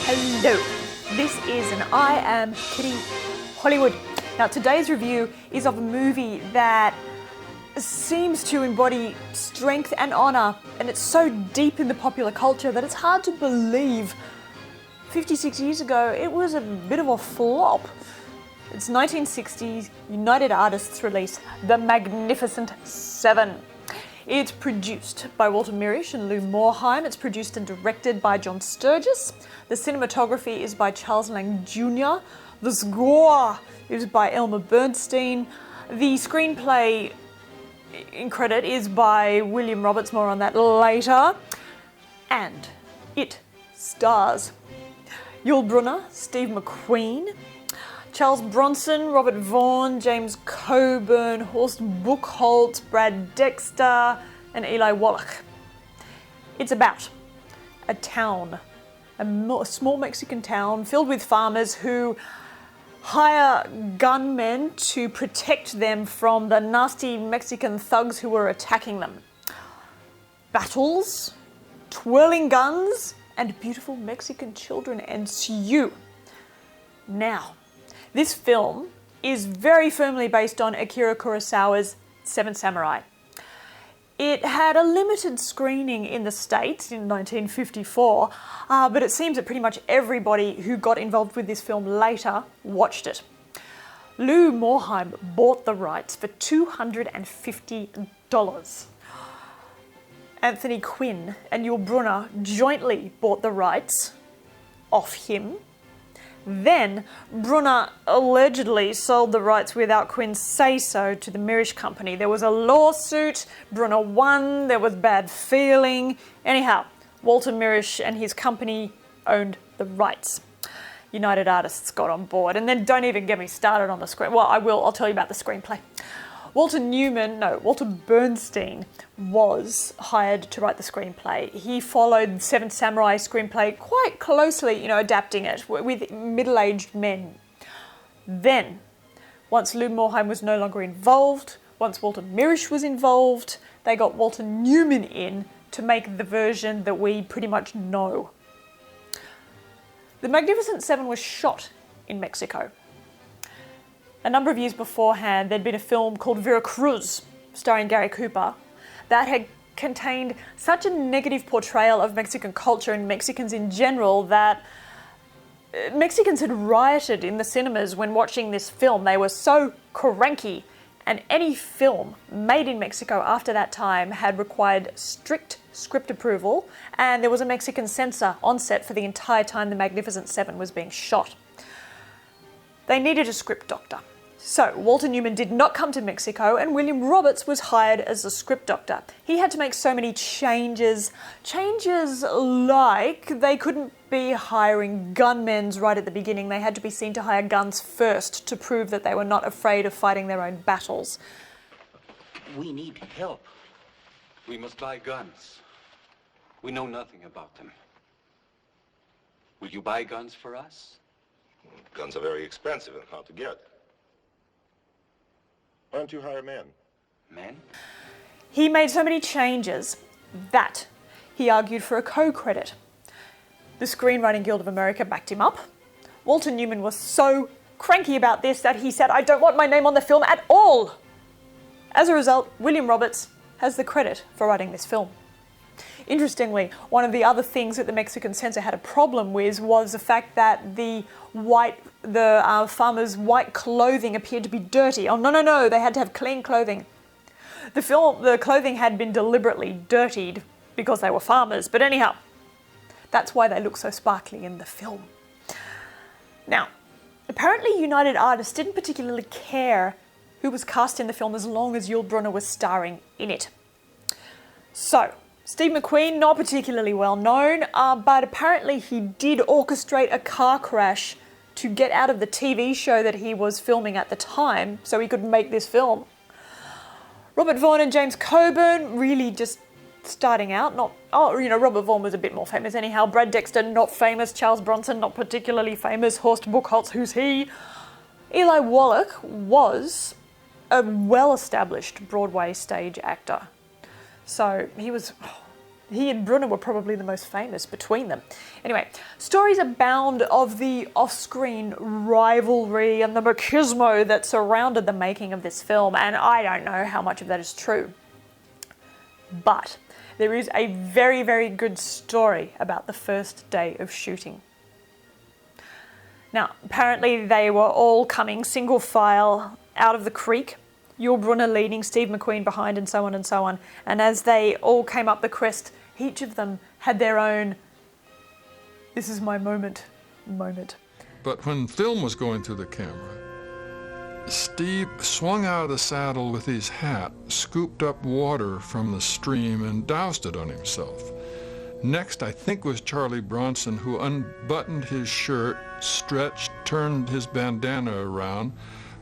Hello, this is an I Am Kitty Hollywood. Now today's review is of a movie that seems to embody strength and honour, and it's so deep in the popular culture that it's hard to believe 56 years ago it was a bit of a flop. It's 1960s United Artists release The Magnificent Seven. It's produced by Walter Mirisch and Lou Morheim. It's produced and directed by John Sturges. The cinematography is by Charles Lang Jr. The score is by Elmer Bernstein. The screenplay in credit is by William Roberts, more on that later. And it stars Yul Brynner, Steve McQueen, Charles Bronson, Robert Vaughan, James Coburn, Horst Buchholz, Brad Dexter, and Eli Wallach. It's about a town, a small Mexican town filled with farmers who hire gunmen to protect them from the nasty Mexican thugs who were attacking them. Battles, twirling guns, and beautiful Mexican children ensue. Now, this film is very firmly based on Akira Kurosawa's Seven Samurai. It had a limited screening in the States in 1954, but it seems that pretty much everybody who got involved with this film later watched it. Lou Morheim bought the rights for $250. Anthony Quinn and Yul Brynner jointly bought the rights off him. Then, Brynner allegedly sold the rights without Quinn's say-so to the Mirisch company. There was a lawsuit, Brynner won, there was bad feeling. Anyhow, Walter Mirisch and his company owned the rights. United Artists got on board. And then don't even get me started on the screen. Well, I'll tell you about the screenplay. Walter Bernstein was hired to write the screenplay. He followed Seven Samurai screenplay quite closely, adapting it with middle-aged men. Then, once Lou Morheim was no longer involved, once Walter Mirisch was involved, they got Walter Newman in to make the version that we pretty much know. The Magnificent Seven was shot in Mexico. A number of years beforehand, there'd been a film called Veracruz, starring Gary Cooper, that had contained such a negative portrayal of Mexican culture and Mexicans in general that Mexicans had rioted in the cinemas when watching this film. They were so cranky, and any film made in Mexico after that time had required strict script approval, and there was a Mexican censor on set for the entire time The Magnificent Seven was being shot. They needed a script doctor. So, Walter Newman did not come to Mexico, and William Roberts was hired as a script doctor. He had to make so many changes like they couldn't be hiring gunmen right at the beginning. They had to be seen to hire guns first to prove that they were not afraid of fighting their own battles. We need help. We must buy guns. We know nothing about them. Will you buy guns for us? Guns are very expensive and hard to get. Why don't you hire men? Men? He made so many changes that he argued for a co-credit. The Screenwriting Guild of America backed him up. Walter Newman was so cranky about this that he said, "I don't want my name on the film at all." As a result, William Roberts has the credit for writing this film. Interestingly, one of the other things that the Mexican censor had a problem with was the fact that the farmers' white clothing appeared to be dirty. Oh, no, they had to have clean clothing. The clothing had been deliberately dirtied because they were farmers, but anyhow, that's why they look so sparkly in the film. Now, apparently United Artists didn't particularly care who was cast in the film as long as Yul Brynner was starring in it. So, Steve McQueen, not particularly well known, but apparently he did orchestrate a car crash to get out of the TV show that he was filming at the time so he could make this film. Robert Vaughan and James Coburn, really just starting out. Robert Vaughan was a bit more famous anyhow. Brad Dexter, not famous. Charles Bronson, not particularly famous. Horst Buchholz, who's he? Eli Wallach was a well-established Broadway stage actor. So he was He and Brynner were probably the most famous between them. Anyway, stories abound of the off-screen rivalry and the machismo that surrounded the making of this film, and I don't know how much of that is true. But there is a very, very good story about the first day of shooting. Now, apparently they were all coming single file out of the creek, Yul Brynner leading, Steve McQueen behind, and so on and so on. And as they all came up the crest, each of them had their own, this is my moment. But when film was going through the camera, Steve swung out of the saddle with his hat, scooped up water from the stream, and doused it on himself. Next, I think, was Charlie Bronson, who unbuttoned his shirt, stretched, turned his bandana around.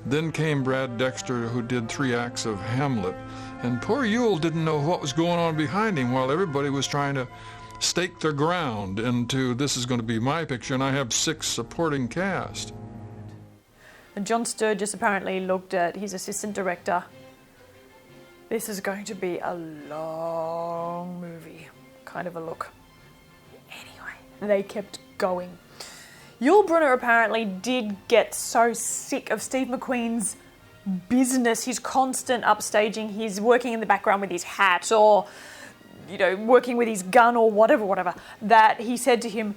Then came Brad Dexter, who did 3 acts of Hamlet. And poor Yul didn't know what was going on behind him while everybody was trying to stake their ground into, this is going to be my picture, and I have 6 supporting cast. And John Sturges apparently looked at his assistant director. This is going to be a long movie, kind of a look. Anyway, they kept going. Yul Brynner apparently did get so sick of Steve McQueen's business, his constant upstaging, his working in the background with his hat, or, you know, working with his gun, or whatever, that he said to him,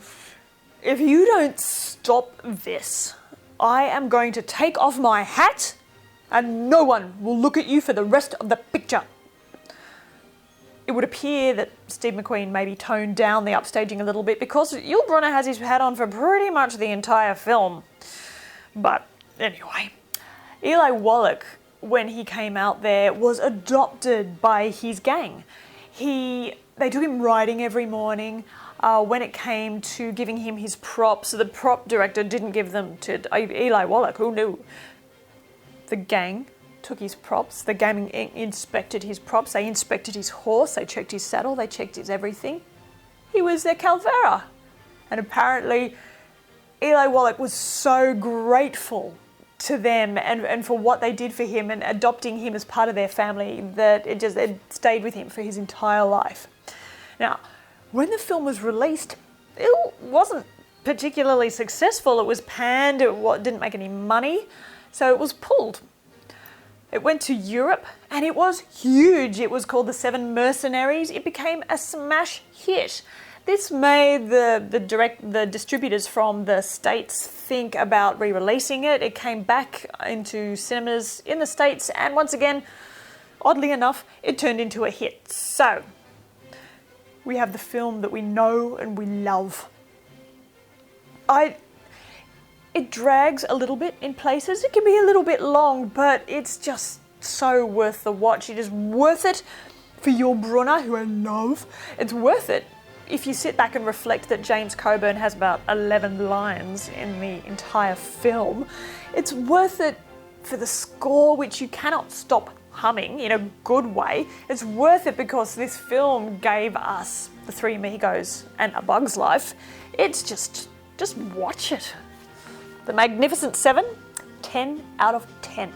if you don't stop this, I am going to take off my hat and no one will look at you for the rest of the picture. It would appear that Steve McQueen maybe toned down the upstaging a little bit because Yul Brynner has his hat on for pretty much the entire film. But anyway, Eli Wallach, when he came out there, was adopted by his gang. They took him riding every morning. When it came to giving him his props, the prop director didn't give them to Eli Wallach. Who knew? The gang took his props. The gang inspected his props. They inspected his horse. They checked his saddle. They checked his everything. He was their Calvera. And apparently Eli Wallach was so grateful to them and for what they did for him and adopting him as part of their family that it stayed with him for his entire life. Now, when the film was released, it wasn't particularly successful. It was panned. It didn't make any money, so it was pulled. It went to Europe and it was huge. It was called The Seven Mercenaries. It became a smash hit. This made the distributors from the States think about re-releasing it. It came back into cinemas in the States, and once again, oddly enough, it turned into a hit. So, we have the film that we know and we love. It drags a little bit in places. It can be a little bit long, but it's just so worth the watch. It is worth it for Yul Brynner, who I love. It's worth it if you sit back and reflect that James Coburn has about 11 lines in the entire film. It's worth it for the score, which you cannot stop humming in a good way. It's worth it because this film gave us The Three Amigos and A Bug's Life. It's just watch it. The Magnificent Seven, 10 out of 10.